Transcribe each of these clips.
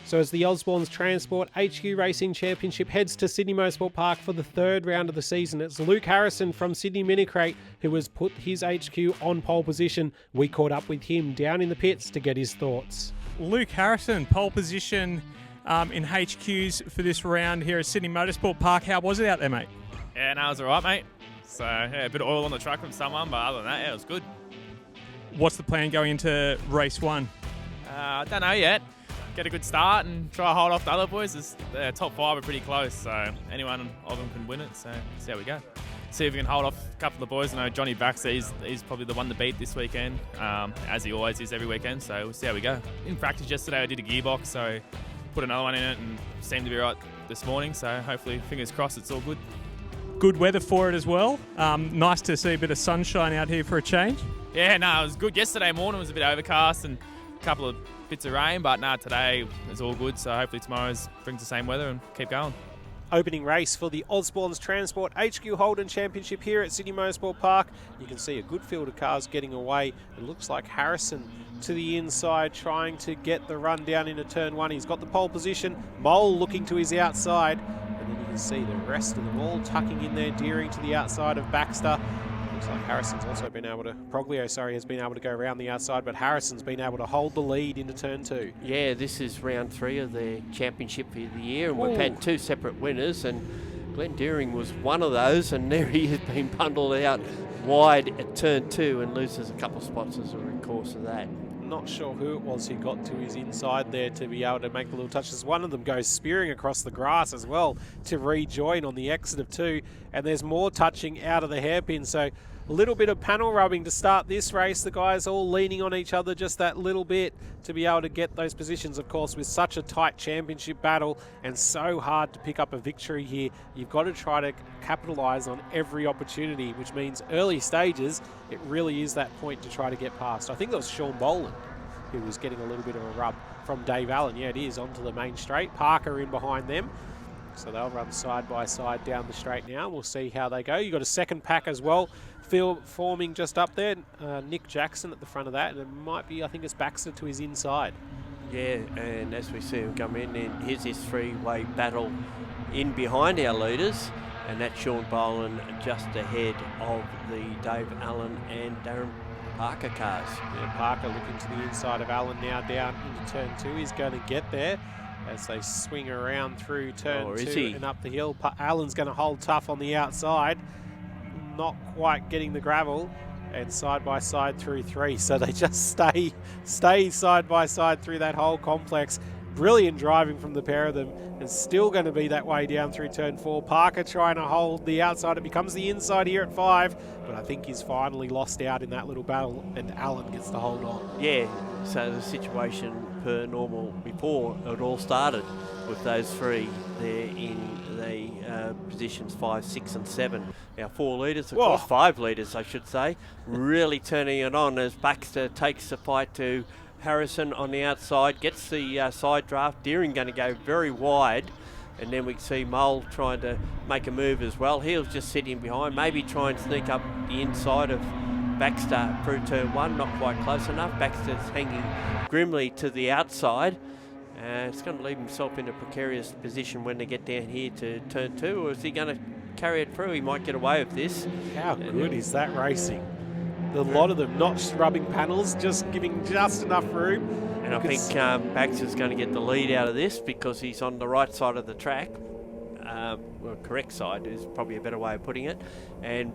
So as the Osborne's Transport HQ Racing Championship heads to Sydney Motorsport Park for the third round of the season, it's Luke Harrison from Sydney Minicrate who has put his HQ on pole position. We caught up with him down in the pits to get his thoughts. Luke Harrison, pole position in HQs for this round here at Sydney Motorsport Park. How was it out there, mate? Yeah, no, it was all right, mate. So, yeah, a bit of oil on the truck from someone, but other than that, yeah, it was good. What's the plan going into race one? I don't know yet. Get a good start and try to hold off the other boys. The top five are pretty close, so anyone of them can win it. So see how we go. See if we can hold off a couple of the boys. I know Johnny Baxter, he's probably the one to beat this weekend, as he always is every weekend. So we'll see how we go. In practice yesterday, I did a gearbox, so put another one in it and seemed to be right this morning. So hopefully, fingers crossed, it's all good. Good weather for it as well. Nice to see a bit of sunshine out here for a change. Yeah, no, it was good. Yesterday morning was a bit overcast and a couple of bits of rain, but no, today is all good. So hopefully tomorrow brings the same weather and keep going. Opening race for the Osborne's Transport HQ Holden Championship here at Sydney Motorsport Park. You can see a good field of cars getting away. It looks like Harrison to the inside trying to get the run down into turn one. He's got the pole position. Mole looking to his outside. And then you can see the rest of them all tucking in there, Deering to the outside of Baxter. Looks like Harrison's also been able to, has been able to go around the outside, but Harrison's been able to hold the lead into turn two. Yeah, this is round 3 of the championship for the year, and we've had 2 separate winners, and Glenn Deering was one of those, and there he has been bundled out wide at turn 2 and loses a couple of spots as a course of that. Not sure who it was who got to his inside there to be able to make the little touches. One of them goes spearing across the grass as well to rejoin on the exit of 2, and there's more touching out of the hairpin. So a little bit of panel rubbing to start this race. The guys all leaning on each other just that little bit to be able to get those positions. Of course, with such a tight championship battle and so hard to pick up a victory here, you've got to try to capitalise on every opportunity, which means early stages, it really is that point to try to get past. I think that was Sean Boland who was getting a little bit of a rub from Dave Allen. Yeah, it is, onto the main straight. Parker in behind them. So they'll run side by side down the straight now. We'll see how they go. You've got a second pack as well, forming just up there. Nick Jackson at the front of that. And it might be, I think it's Baxter to his inside. Yeah, and as we see him come in, and here's his 3-way battle in behind our leaders. And that's Sean Boland just ahead of the Dave Allen and Darren Parker cars. Yeah, Parker looking to the inside of Allen now down into turn 2. He's going to get there as they swing around through turn 2 and up the hill. Allen's going to hold tough on the outside, not quite getting the gravel, and side by side through 3. So they just stay side by side through that whole complex. Brilliant driving from the pair of them, and still going to be that way down through turn 4. Parker trying to hold the outside. It becomes the inside here at 5, but I think he's finally lost out in that little battle, and Allen gets to hold on. Yeah, so the situation per normal before it all started with those 3 there in the positions 5, 6 and 7. Our 4 leaders, of course 5 leaders I should say, really turning it on as Baxter takes the fight to Harrison on the outside, gets the side draft. Deering going to go very wide, and then we see Mole trying to make a move as well. He'll just sit in behind, maybe try and sneak up the inside of Baxter through turn 1, not quite close enough. Baxter's hanging grimly to the outside. It's going to leave himself in a precarious position when they get down here to turn 2, or is he going to carry it through? He might get away with this. How good is that racing? A lot of them not rubbing panels, just giving just enough room. And I think Baxter's going to get the lead out of this because he's on the right side of the track. Well, correct side is probably a better way of putting it. And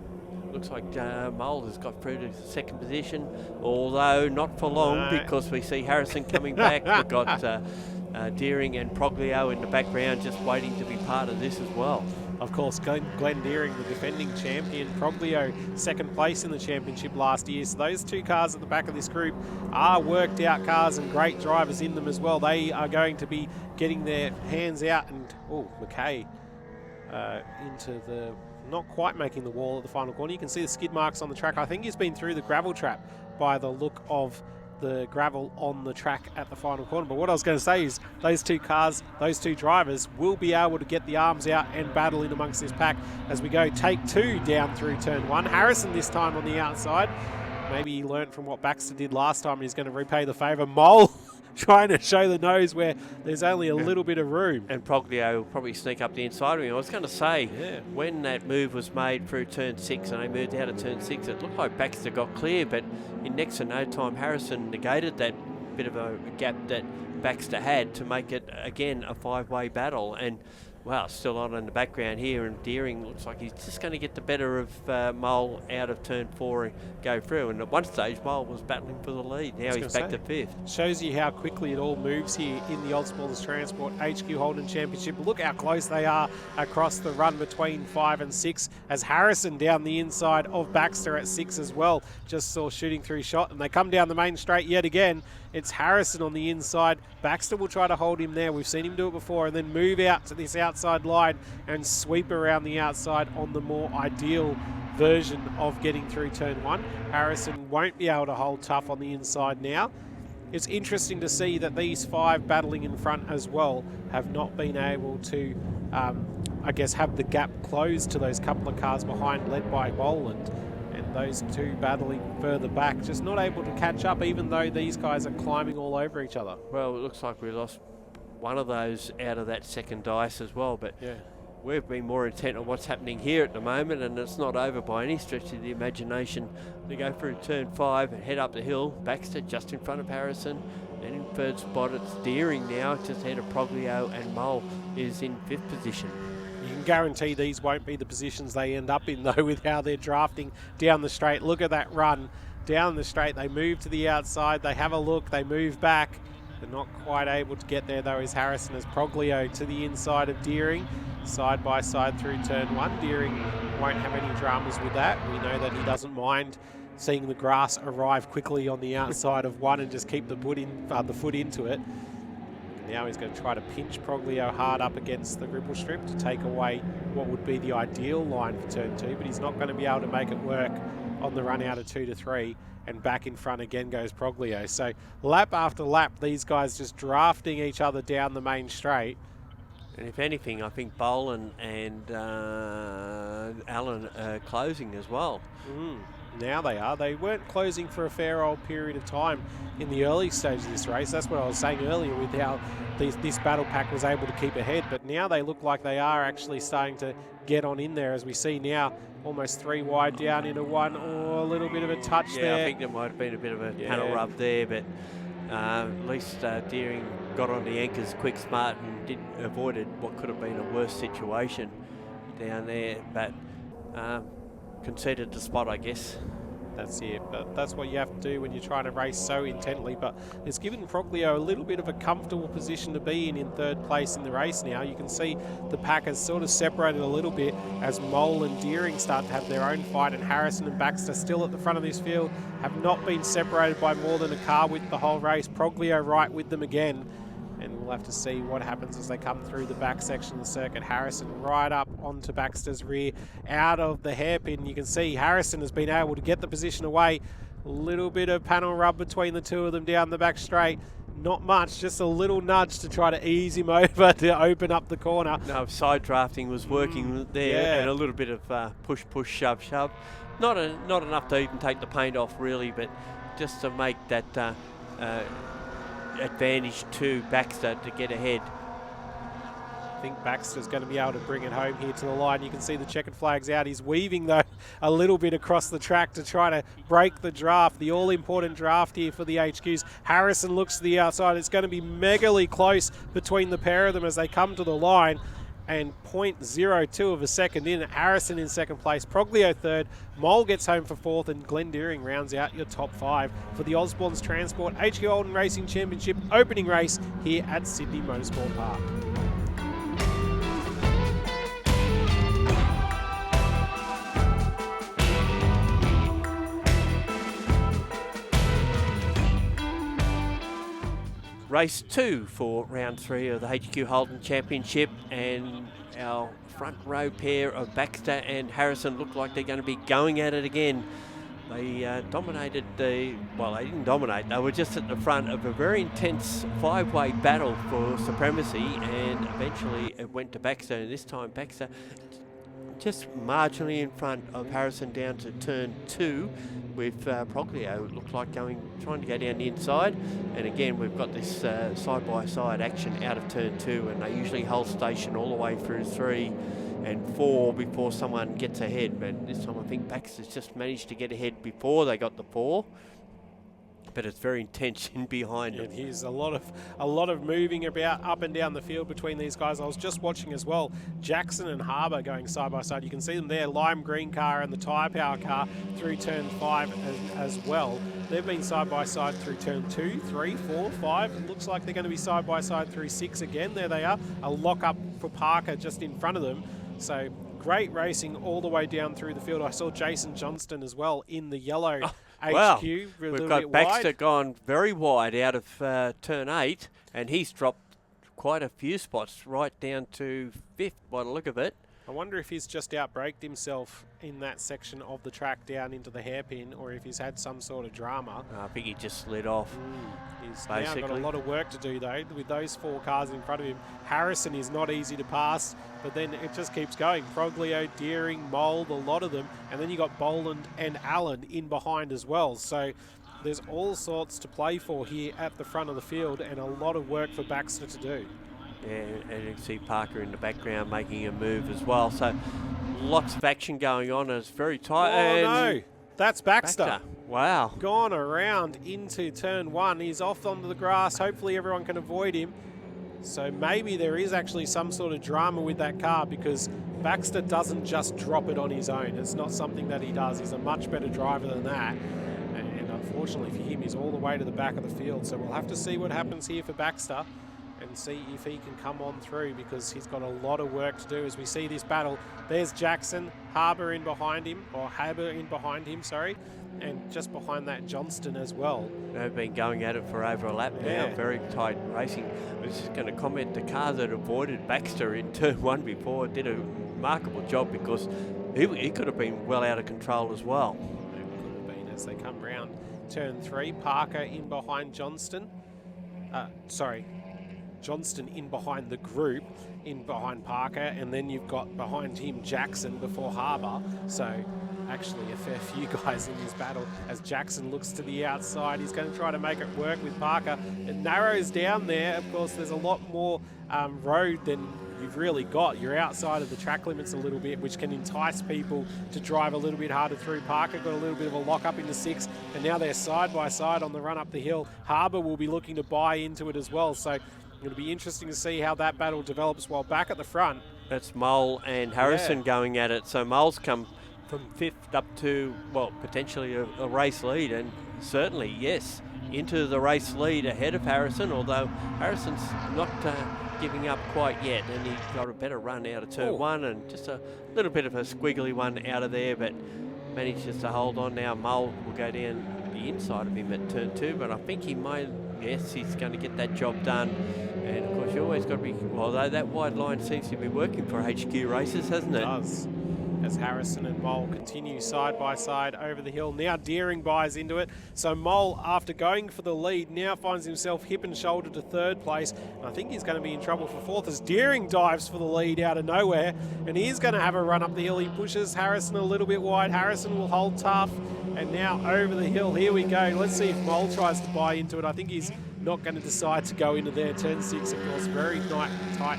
looks like Mole has got through to the second position, although not for long because we see Harrison coming back. We've got Deering and Proglio in the background just waiting to be part of this as well. Of course, Glenn Deering, the defending champion. Proglio, second place in the championship last year. So those 2 cars at the back of this group are worked out cars and great drivers in them as well. They are going to be getting their hands out. And, McKay into the, not quite making the wall at the final corner. You can see the skid marks on the track. I think he's been through the gravel trap by the look of the gravel on the track at the final corner. But what I was going to say is those 2 cars, those 2 drivers will be able to get the arms out and battle in amongst this pack as we go take 2 down through turn 1. Harrison this time on the outside. Maybe he learnt from what Baxter did last time and he's going to repay the favour. Mole trying to show the nose where there's only a little bit of room. And Proglio will probably sneak up the inside of him. I was going to say, Yeah. when that move was made through turn 6 and they moved out of turn 6, it looked like Baxter got clear, but in next to no time, Harrison negated that bit of a gap that Baxter had to make it, again, a 5-way battle. And, wow, still on in the background here, and Deering looks like he's just going to get the better of Mole out of turn 4 and go through. And at one stage, Mole was battling for the lead. Now he's back to 5th. Shows you how quickly it all moves here in the Osborne's Transport HQ Holden Championship. Look how close they are across the run between 5 and 6, as Harrison down the inside of Baxter at 6 as well. Just saw shooting through shot, and they come down the main straight yet again. It's Harrison on the inside. Baxter will try to hold him there. We've seen him do it before, and then move out to this outside line and sweep around the outside on the more ideal version of getting through turn 1. Harrison won't be able to hold tough on the inside now. It's interesting to see that these 5 battling in front as well have not been able to, I guess, have the gap closed to those couple of cars behind, led by Boland. And those 2 battling further back, just not able to catch up, even though these guys are climbing all over each other. Well, it looks like we lost one of those out of that second dice as well, but Yeah. we've been more intent on what's happening here at the moment, and it's not over by any stretch of the imagination. They go through turn 5 and head up the hill. Baxter just in front of Harrison. And in 3rd spot, it's Deering now, just ahead of Proglio, and Mole is in 5th position. You can guarantee these won't be the positions they end up in, though, with how they're drafting down the straight. Look at that run down the straight. They move to the outside. They have a look. They move back. They're not quite able to get there, though, as Harrison as Proglio to the inside of Deering. Side by side through turn 1. Deering won't have any dramas with that. We know that he doesn't mind seeing the grass arrive quickly on the outside of 1 and just keep the foot into it. Now he's going to try to pinch Proglio hard up against the ripple strip to take away what would be the ideal line for turn 2, but he's not going to be able to make it work on the run out of 2 to 3, and back in front again goes Proglio. So lap after lap, these guys just drafting each other down the main straight. And if anything, I think Boland and Allen are closing as well. Now they are. They weren't closing for a fair old period of time in the early stage of this race. That's what I was saying earlier with how this battle pack was able to keep ahead. But now they look like they are actually starting to get on in there, as we see now almost 3 wide down into 1. Oh, a little bit of a touch there. Yeah, I think there might have been a bit of a panel rub there, but at least Deering got on the anchors quick, smart, and avoided what could have been a worse situation down there. But conceded the spot, I guess. That's it, but that's what you have to do when you're trying to race so intently. But it's given Proglio a little bit of a comfortable position to be in 3rd place in the race now. You can see the pack has sort of separated a little bit as Mole and Deering start to have their own fight, and Harrison and Baxter still at the front of this field have not been separated by more than a car width the whole race. Proglio right with them again. And we'll have to see what happens as they come through the back section of the circuit. Harrison right up onto Baxter's rear, out of the hairpin. You can see Harrison has been able to get the position away. A little bit of panel rub between the 2 of them down the back straight. Not much, just a little nudge to try to ease him over to open up the corner. No, side drafting was working there, and a little bit of push, shove. Not enough to even take the paint off, really, but just to make that advantage to Baxter to get ahead. I think Baxter's going to be able to bring it home here to the line. You can see the checkered flags out. He's weaving, though, a little bit across the track to try to break the draft, the all-important draft here for the HQs. Harrison looks to the outside. It's going to be megally close between the pair of them as they come to the line. And 0.02 of a second in. Harrison in 2nd place, Proglio 3rd, Mole gets home for 4th, and Glenn Deering rounds out your top 5 for the Osborne's Transport HQ Holden Racing Championship opening race here at Sydney Motorsport Park. Race 2 for round 3 of the HQ Holden Championship, and our front row pair of Baxter and Harrison look like they're going to be going at it again. They dominated they didn't dominate, they were just at the front of a very intense 5-way battle for supremacy, and eventually it went to Baxter, and this time Baxter just marginally in front of Harrison down to turn 2, with Proglio looked like trying to go down the inside. And again, we've got this side-by-side action out of turn 2, and they usually hold station all the way through 3 and 4 before someone gets ahead. But this time I think Baxter's just managed to get ahead before they got the 4. But it's very intense in behind them. It is a lot of moving about up and down the field between these guys. I was just watching as well, Jackson and Harbour going side by side. You can see them there, lime green car and the tyre power car through turn 5 as well. They've been side by side through turn 2, 3, 4, 5. It looks like they're going to be side by side through 6 again. There they are, a lock up for Parker just in front of them. So great racing all the way down through the field. I saw Jason Johnston as well in the yellow HQ. Wow. We've got Baxter gone very wide out of turn 8, and he's dropped quite a few spots right down to 5th by the look of it. I wonder if he's just outbraked himself in that section of the track down into the hairpin, or if he's had some sort of drama. I think he just slid off. He's basically now got a lot of work to do though with those 4 cars in front of him. Harrison is not easy to pass, but then it just keeps going. Proglio, Deering, Mould, a lot of them, and then you got Boland and Allen in behind as well. So there's all sorts to play for here at the front of the field, and a lot of work for Baxter to do. Yeah, and you can see Parker in the background making a move as well. So lots of action going on, and it's very tight. Oh no, that's Baxter. Wow. Gone around into turn 1. He's off onto the grass. Hopefully everyone can avoid him. So maybe there is actually some sort of drama with that car, because Baxter doesn't just drop it on his own. It's not something that he does. He's a much better driver than that. And unfortunately for him, he's all the way to the back of the field. So we'll have to see what happens here for Baxter and see if he can come on through, because he's got a lot of work to do as we see this battle. There's Jackson, Harbour in behind him, sorry, and just behind that Johnston as well. They've been going at it for over a lap now, very tight racing. I was just going to comment, the car that avoided Baxter in turn 1 before did a remarkable job, because he could have been well out of control as well. It could have been as they come round turn 3. Parker in behind Johnston. Johnston in behind the group, in behind Parker, and then you've got behind him Jackson before Harbour. So actually a fair few guys in this battle as Jackson looks to the outside. He's going to try to make it work with Parker. It narrows down there. Of course, there's a lot more road than you've really got. You're outside of the track limits a little bit, which can entice people to drive a little bit harder through. Parker got a little bit of a lock up into 6th, and now they're side by side on the run up the hill. Harbour will be looking to buy into it as well. So it'll be interesting to see how that battle develops, while back at the front. That's Mole and Harrison going at it. So Mole's come from 5th up to, well, potentially a race lead, and certainly, yes, into the race lead ahead of Harrison, although Harrison's not giving up quite yet, and he got a better run out of turn 1, and just a little bit of a squiggly one out of there, but manages to hold on. Now Mole will go down the inside of him at turn 2, but I think he might, yes, he's going to get that job done. And of course, you always got to be, although that wide line seems to be working for HQ races, hasn't it? It does. As Harrison and Mole continue side by side over the hill. Now Deering buys into it. So Mole, after going for the lead, now finds himself hip and shoulder to 3rd place. And I think he's going to be in trouble for 4th as Deering dives for the lead out of nowhere. And he's going to have a run up the hill. He pushes Harrison a little bit wide. Harrison will hold tough. And now over the hill, here we go. Let's see if Mole tries to buy into it. I think he's not going to decide to go into there. Turn 6, of course, very tight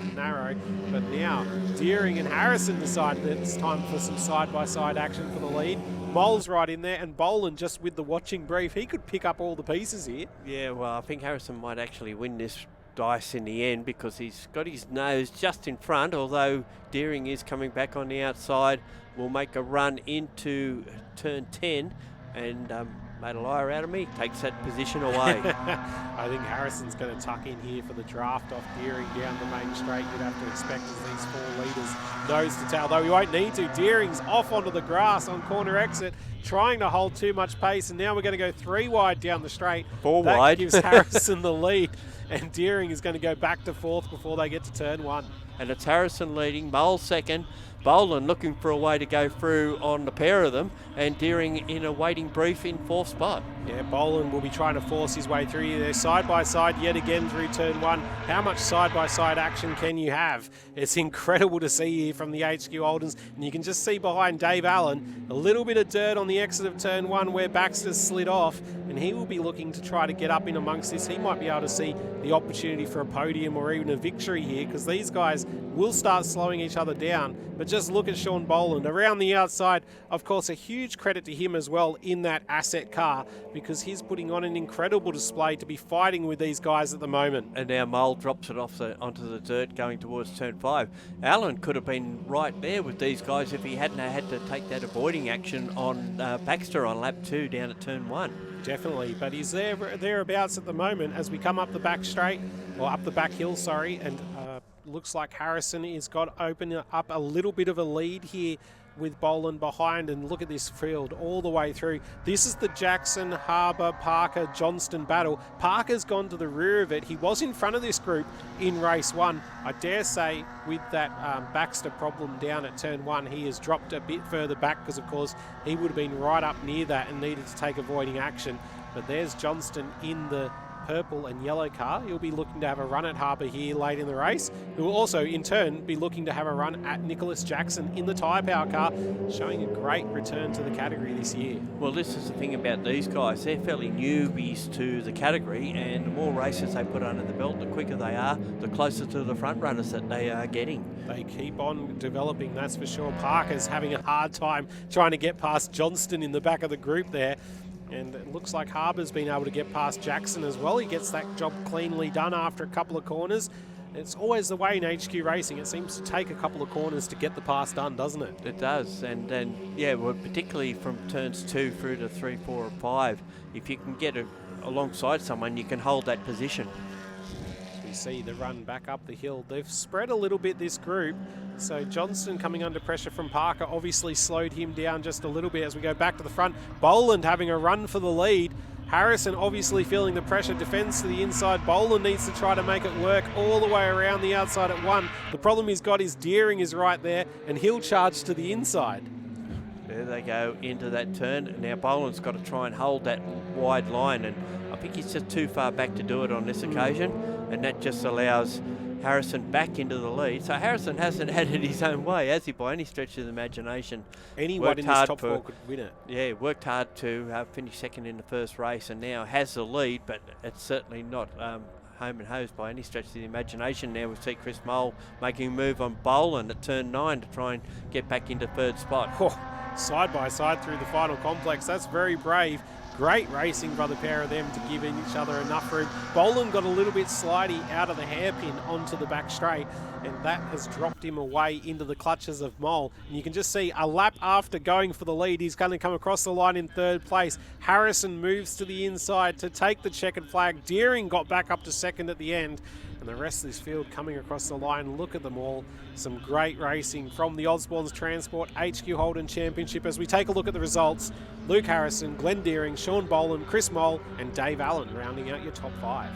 and narrow. But now Deering and Harrison decide that it's time for some side-by-side action for the lead. Mole's right in there, and Boland just with the watching brief. He could pick up all the pieces here. Yeah, well, I think Harrison might actually win this dice in the end, because he's got his nose just in front, although Deering is coming back on the outside. Will make a run into turn 10, and made a liar out of me, takes that position away. I think Harrison's going to tuck in here for the draft off Deering down the main straight. You'd have to expect as these 4 leaders nose to tail, though he won't need to. Deering's off onto the grass on corner exit, trying to hold too much pace, and now we're going to go 3 wide down the straight. 4 that wide. Gives Harrison the lead, and Deering is going to go back to 4th before they get to turn 1. And it's Harrison leading, Mole 2nd, Boland looking for a way to go through on the pair of them, and Deering in a waiting brief in 4th spot. Yeah, Boland will be trying to force his way through. They're side by side yet again through turn 1. How much side by side action can you have? It's incredible to see here from the HQ Holdens, and you can just see behind Dave Allen a little bit of dirt on the exit of turn 1 where Baxter's slid off, and he will be looking to try to get up in amongst this. He might be able to see the opportunity for a podium or even a victory here, because these guys will start slowing each other down. But just look at Sean Boland around the outside. Of course, a huge credit to him as well in that asset car, because he's putting on an incredible display to be fighting with these guys at the moment. And now Mole drops it off onto the dirt going towards turn 5. Allen could have been right there with these guys if he hadn't had to take that avoiding action on Baxter on lap 2 down at turn 1. Definitely, but he's thereabouts at the moment as we come up the back straight, or up the back hill, sorry, and looks like Harrison has got open up a little bit of a lead here with Boland behind, and look at this field all the way through. This is the Jackson, Harbour, Parker, Johnston battle. Parker's gone to the rear of it. He was in front of this group in race 1. I dare say with that Baxter problem down at turn 1, he has dropped a bit further back, because of course he would have been right up near that and needed to take avoiding action. But there's Johnston in the purple and yellow car. He'll be looking to have a run at Harbour here late in the race. He will also in turn be looking to have a run at Nicholas Jackson in the Tyre Power car, showing a great return to the category this year. Well, this is the thing about these guys. They're fairly newbies to the category, and the more races they put under the belt, the quicker they are, the closer to the front runners that they are getting. They keep on developing, that's for sure. Parker's having a hard time trying to get past Johnston in the back of the group there. And it looks like Harbour's been able to get past Jackson as well. He gets that job cleanly done after a couple of corners. It's always the way in HQ Racing. It seems to take a couple of corners to get the pass done, doesn't it? It does. And yeah, well, particularly from turns 2 through to 3, 4 and 5, if you can get alongside someone, you can hold that position. We see the run back up the hill. They've spread a little bit, this group. So Johnston coming under pressure from Parker obviously slowed him down just a little bit as we go back to the front. Boland having a run for the lead. Harrison obviously feeling the pressure, defends to the inside. Boland needs to try to make it work all the way around the outside at 1. The problem he's got is Deering is right there, and he'll charge to the inside. There they go into that turn. Now Boland's got to try and hold that wide line, and I think he's just too far back to do it on this occasion, and that just allows Harrison back into the lead. So Harrison hasn't had it his own way, has he, by any stretch of the imagination? Anyone in this top 4 could win it. Yeah, worked hard to finish second in the first race, and now has the lead, but it's certainly not home and hosed by any stretch of the imagination. Now we see Chris Mole making a move on Boland at turn 9 to try and get back into 3rd spot. Oh, side by side through the final complex. That's very brave. Great racing by the pair of them to give each other enough room. Boland got a little bit slidey out of the hairpin onto the back straight, and that has dropped him away into the clutches of Mole. And you can just see a lap after going for the lead, he's going to come across the line in 3rd place. Harrison moves to the inside to take the checkered flag. Deering got back up to 2nd at the end. And the rest of this field coming across the line. Look at them all. Some great racing from the Osborne's Transport HQ Holden Championship. As we take a look at the results, Luke Harrison, Glenn Deering, Sean Boland, Chris Mole and Dave Allen rounding out your top 5.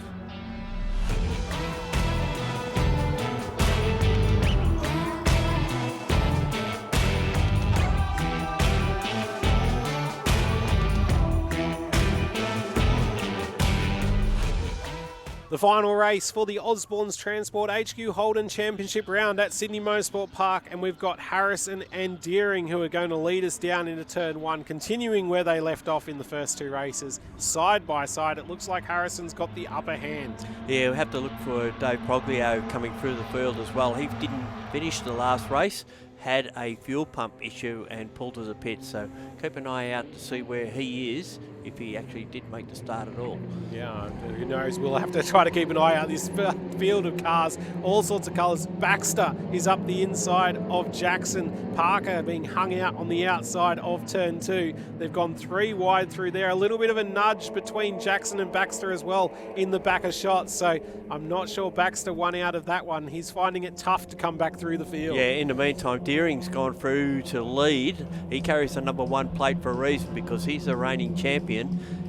The final race for the Osborne's Transport HQ Holden Championship round at Sydney Motorsport Park, and we've got Harrison and Deering who are going to lead us down into turn 1, continuing where they left off in the first 2 races. Side by side, it looks like Harrison's got the upper hand. Yeah, we'll have to look for Dave Proglio coming through the field as well. He didn't finish the last race, had a fuel pump issue and pulled to the pit, so keep an eye out to see where he is, if he actually did make the start at all. Yeah, who knows, we'll have to try to keep an eye out this field of cars, all sorts of colours. Baxter is up the inside of Jackson. Parker being hung out on the outside of turn 2. They've gone 3 wide through there. A little bit of a nudge between Jackson and Baxter as well in the back of shots, so I'm not sure Baxter won out of that one. He's finding it tough to come back through the field. Yeah, in the meantime, Deering's gone through to lead. He carries the number 1 plate for a reason, because he's the reigning champion,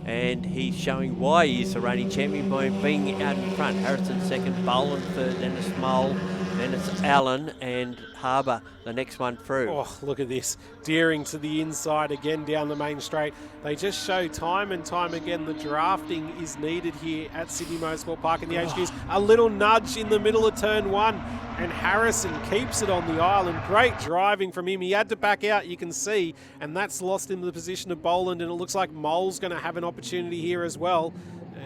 and he's showing why he's the reigning champion by being out in front. Harrison 2nd, Boland 3rd, Dennis Mole Then it's Allen and Harbour, the next one through. Oh, look at this. Deering to the inside again down the main straight. They just show time and time again the drafting is needed here at Sydney Motorsport Park in the HQs. A little nudge in the middle of turn one, and Harrison keeps it on the island. Great driving from him. He had to back out, you can see, and that's lost him the position of Boland, and it looks like Mole's going to have an opportunity here as well.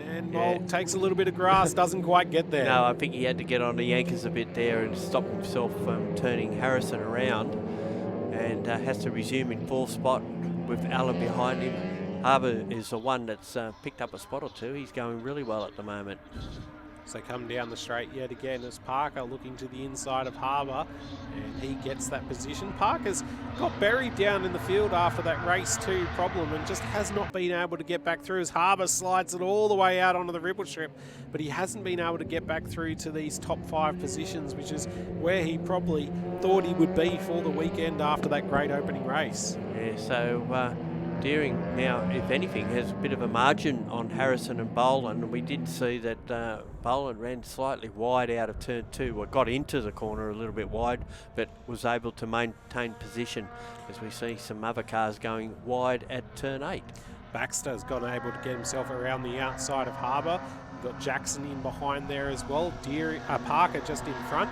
And Mole takes a little bit of grass, doesn't quite get there. No, I think he had to get on the anchors a bit there and stop himself from turning Harrison around, and has to resume in fourth spot with Allen behind him. Harbour is the one that's picked up a spot or two. He's going really well at the moment. So they come down the straight yet again as Parker looking to the inside of Harbour, and he gets that position. Parker's got buried down in the field after that race 2 problem and just has not been able to get back through as Harbour slides it all the way out onto the ripple strip, but he hasn't been able to get back through to these top 5 positions, which is where he probably thought he would be for the weekend after that great opening race. Yeah, so Deering now, if anything, has a bit of a margin on Harrison and Boland, and we did see that Boland ran slightly wide out of turn 2, or got into the corner a little bit wide, but was able to maintain position as we see some other cars going wide at turn 8. Baxter's got able to get himself around the outside of Harbour. We've got Jackson in behind there as well. Parker just in front,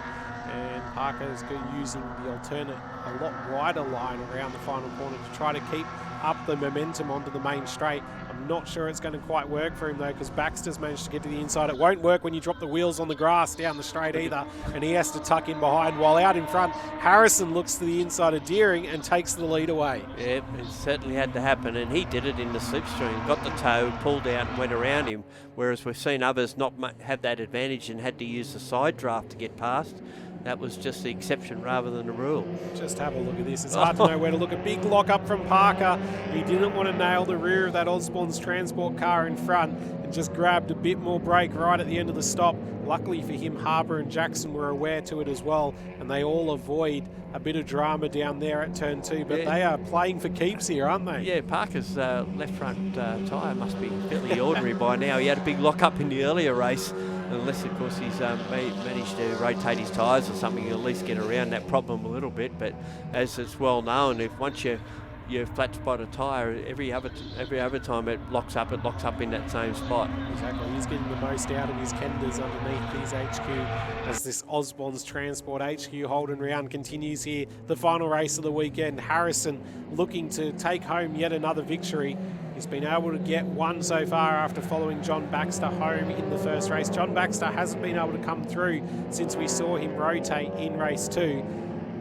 and Parker's using the alternate, a lot wider line around the final corner to try to keep up the momentum onto the main straight. I'm not sure it's going to quite work for him though, because Baxter's managed to get to the inside. It won't work when you drop the wheels on the grass down the straight either, and he has to tuck in behind, while out in front Harrison looks to the inside of Deering and takes the lead away. Yep, it certainly had to happen, and he did it in the slipstream, got the toe, pulled out and went around him, whereas we've seen others not have that advantage and had to use the side draft to get past. That was just the exception rather than the rule. Just have a look at this. It's hard to know where to look. A big lock up from Parker. He didn't want to nail the rear of that Osborne's transport car in front and just grabbed a bit more brake right at the end of the stop. Luckily for him, Harbour and Jackson were aware to it as well, and they all avoid a bit of drama down there at turn 2. But they are playing for keeps here, aren't they? Yeah, Parker's left front tyre must be fairly ordinary by now. He had a big lock up in the earlier race. Unless, of course, he's managed to rotate his tyres or something, he'll at least get around that problem a little bit. But as it's well known, if once you flat spot a tyre, every other time it locks up in that same spot. Exactly. He's getting the most out of his kenders underneath his HQ as this Osborne's Transport HQ Holden round continues here. The final race of the weekend. Harrison looking to take home yet another victory. He's been able to get one so far after following John Baxter home in the first race. John Baxter hasn't been able to come through since we saw him rotate in race 2.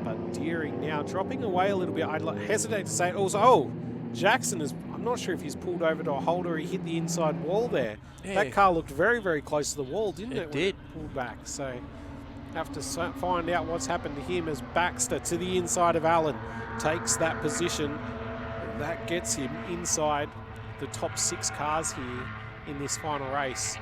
But Deering now dropping away a little bit. I'd hesitate to say it also. Oh, Jackson is, I'm not sure if he's pulled over to a hold or he hit the inside wall there. Yeah. That car looked very, very close to the wall, didn't it? It did. Pulled back. So have to find out what's happened to him as Baxter to the inside of Allen takes that position. And that gets him inside the top 6 cars here in this final race.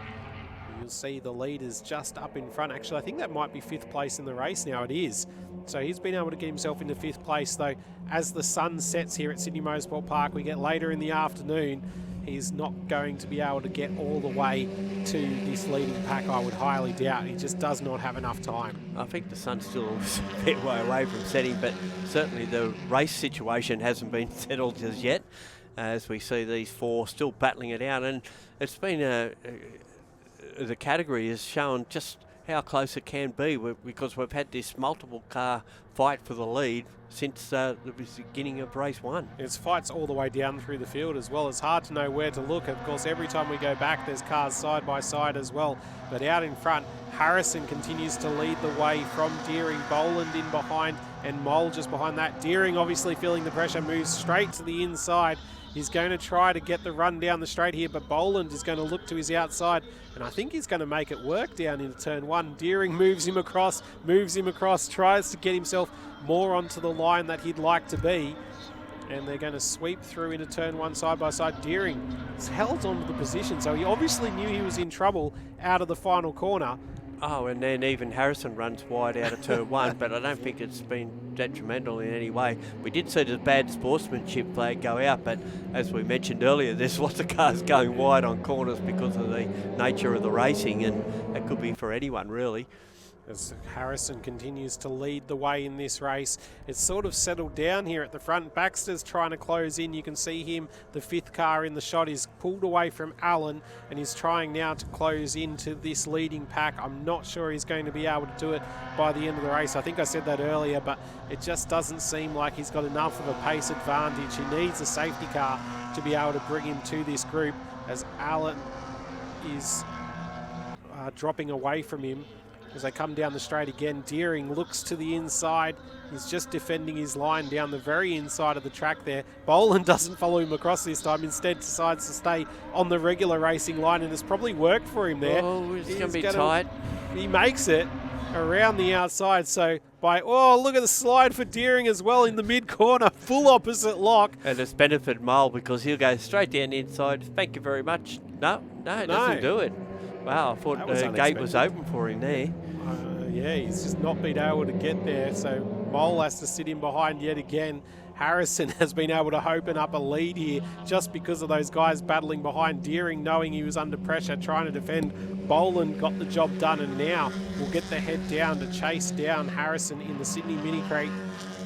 You'll see the leaders just up in front. Actually, I think that might be 5th place in the race now. It is. So he's been able to get himself into 5th place, though. As the sun sets here at Sydney Motorsport Park, we get later in the afternoon, he's not going to be able to get all the way to this leading pack, I would highly doubt. He just does not have enough time. I think the sun's still a bit way away from setting, but certainly the race situation hasn't been settled as yet, as we see these 4 still battling it out. And it's been the category has shown just how close it can be, because we've had this multiple car fight for the lead since the beginning of race 1. It's fights all the way down through the field as well. It's hard to know where to look. Of course, every time we go back, there's cars side by side as well. But out in front, Harrison continues to lead the way from Deering. Boland in behind, and Mole just behind that. Deering obviously feeling the pressure, moves straight to the inside. He's going to try to get the run down the straight here, but Boland is going to look to his outside, and I think he's going to make it work down into turn 1. Deering moves him across, tries to get himself more onto the line that he'd like to be, and they're going to sweep through into turn 1 side by side. Deering has held onto the position, so he obviously knew he was in trouble out of the final corner. Oh, and then even Harrison runs wide out of turn 1, but I don't think it's been detrimental in any way. We did see the bad sportsmanship flag go out, but as we mentioned earlier, there's lots of cars going wide on corners because of the nature of the racing, and that could be for anyone really. as Harrison continues to lead the way in this race. It's sort of settled down here at the front. Baxter's trying to close in. You can see him, the 5th car in the shot, is pulled away from Allen and he's trying now to close into this leading pack. I'm not sure he's going to be able to do it by the end of the race. I think I said that earlier, but it just doesn't seem like he's got enough of a pace advantage. He needs a safety car to be able to bring him to this group, as Allen is dropping away from him. As they come down the straight again, Deering looks to the inside. He's just defending his line down the very inside of the track there. Boland doesn't follow him across this time. Instead decides to stay on the regular racing line, and it's probably worked for him there. Oh, it's going to be tight. He makes it around the outside. So look at the slide for Deering as well in the mid-corner. Full opposite lock. And it's benefited Mole because he'll go straight down the inside. Thank you very much. No, it doesn't do it. Wow, I thought the gate was open for him there. Yeah, he's just not been able to get there. So Mole has to sit in behind yet again. Harrison has been able to open up a lead here just because of those guys battling behind. Deering, knowing he was under pressure, trying to defend. Boland got the job done, and now will get the head down to chase down Harrison in the Sydney Mini Crate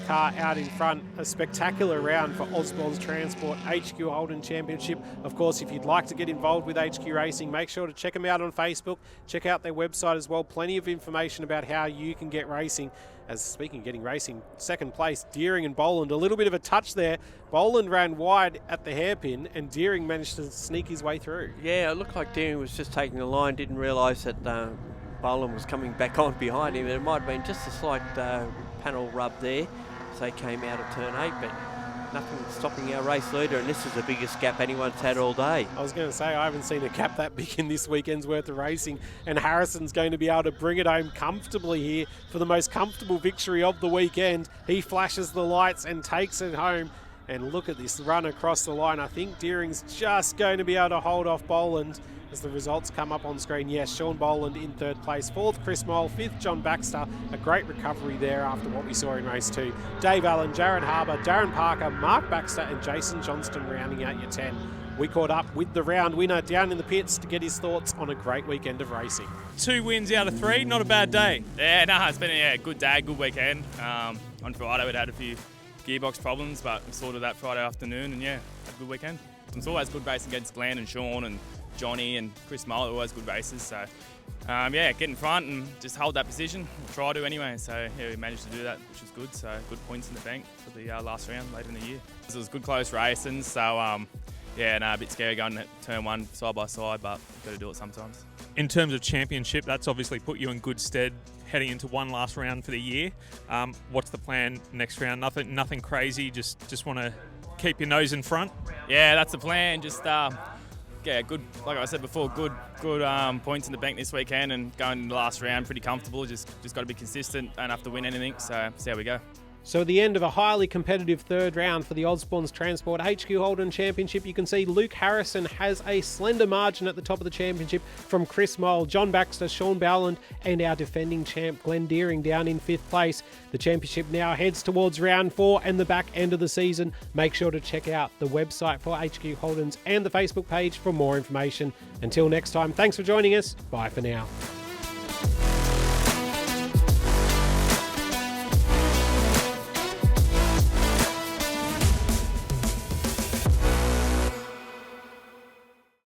car out in front. A spectacular round for Osborne's Transport HQ Holden Championship. Of course, if you'd like to get involved with HQ Racing, make sure to check them out on Facebook. Check out their website as well. Plenty of information about how you can get racing. As speaking of getting racing, second place, Deering and Boland. A little bit of a touch there. Boland ran wide at the hairpin and Deering managed to sneak his way through. Yeah, it looked like Deering was just taking the line, didn't realise that Boland was coming back on behind him. It might have been just a slight panel rub there as they came out of turn 8, but nothing stopping our race leader, and this is the biggest gap anyone's had all day. I was going to say, I haven't seen a gap that big in this weekend's worth of racing, and Harrison's going to be able to bring it home comfortably here for the most comfortable victory of the weekend. He flashes the lights and takes it home. And look at this run across the line. I think Deering's just going to be able to hold off Boland as the results come up on screen. Yes, Sean Boland in 3rd place. 4th, Chris Mole. 5th, John Baxter. A great recovery there after what we saw in race 2. Dave Allen, Jaron Harbour, Darren Parker, Mark Baxter and Jason Johnston rounding out your 10. We caught up with the round winner down in the pits to get his thoughts on a great weekend of racing. 2 wins out of 3, not a bad day. Yeah, no, it's been a good day, good weekend. On Friday we'd had a few gearbox problems, but we sorted that Friday afternoon, and yeah, had a good weekend. It's always good racing against Glenn and Sean and Johnny and Chris Mole, always good races. So get in front and just hold that position. We'll try to anyway. So yeah, we managed to do that, which was good. So good points in the bank for the last round later in the year. It was good close racing. So a bit scary going at turn 1 side by side, but you've got to do it sometimes. In terms of championship, that's obviously put you in good stead heading into one last round for the year. What's the plan next round? Nothing crazy. Just want to keep your nose in front. Yeah, that's the plan. Just good. Like I said before, good points in the bank this weekend, and going in the last round pretty comfortable. Just got to be consistent. Don't have to win anything. So see how we go. So at the end of a highly competitive 3rd round for the Osborne's Transport HQ Holden Championship, you can see Luke Harrison has a slender margin at the top of the championship from Chris Mole, John Baxter, Sean Boland and our defending champ Glenn Deering down in 5th place. The championship now heads towards round 4 and the back end of the season. Make sure to check out the website for HQ Holden's and the Facebook page for more information. Until next time, thanks for joining us. Bye for now.